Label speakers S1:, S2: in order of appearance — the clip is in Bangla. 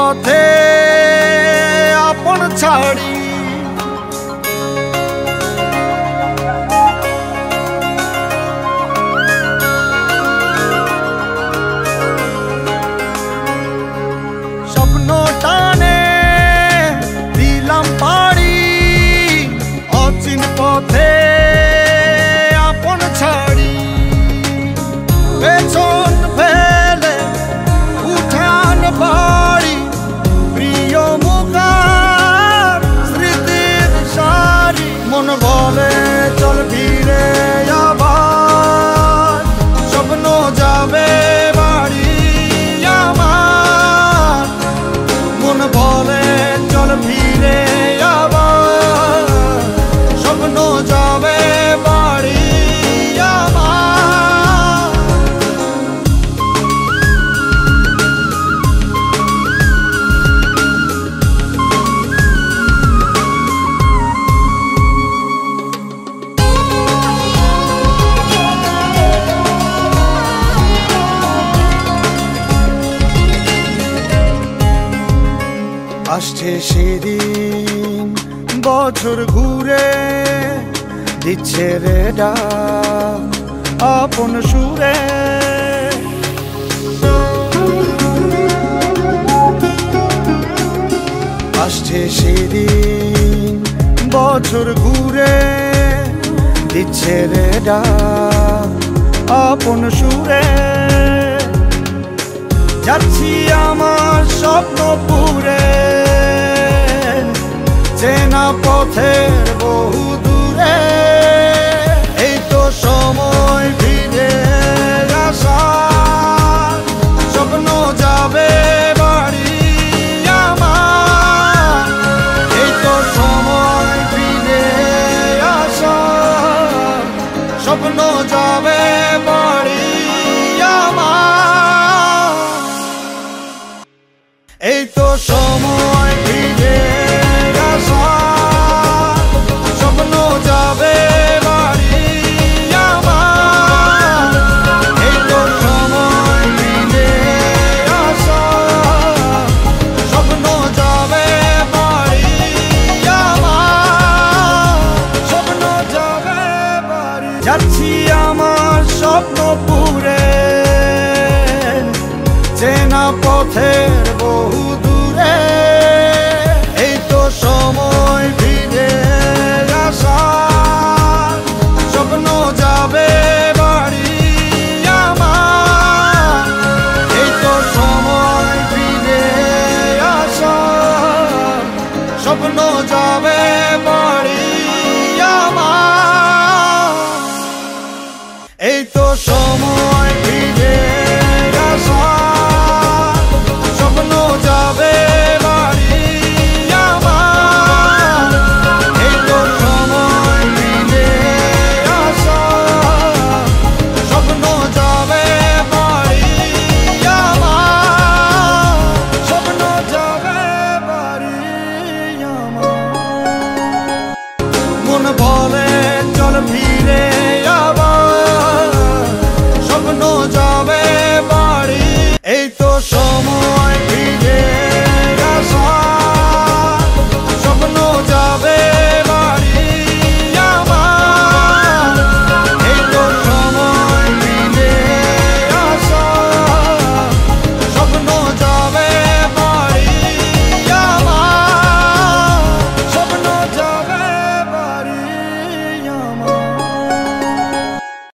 S1: পথে আপন ছাড়ি স্বপ্ন টানে দিলাম পাড়ি অচিন পথে আপন ছাড়ি পেছন ফেলে উঠান বাড়ি প্রিয় মুখার স্মৃতির সারি মন বলে চল ফিরে আবার স্বপ্ন যাবে বাড়ি আমার মন বলে চল ফিরে আবার স্বপ্ন যাবে বাড়ি আমার আসছে সেদিন বছর ঘুরে দিচ্ছে রে ডাক আপন সুরে আসছে সেদিন বছর ঘুরে দিচ্ছে রে ডাক আপন সুরে যাচ্ছি আমার স্বপ্ন পুরে চেনা পথের বহু দূরে এই তো সময় ফিরে আসার স্বপ্ন যাবে বাড়ি আমার এই তো সময় ফিরে আসার স্বপ্ন যাবে বাড়ি আমার এই তো সময় ফিরে আসার স্বপ্ন যাবে বাড়ি আমার এই তো সময় ফিরে আসার স্বপ্ন যাবে বাড়ি আমার স্বপ্ন যাবে বাড়ি যাচ্ছি আমার স্বপ্ন পুরে চেনা পথের বহু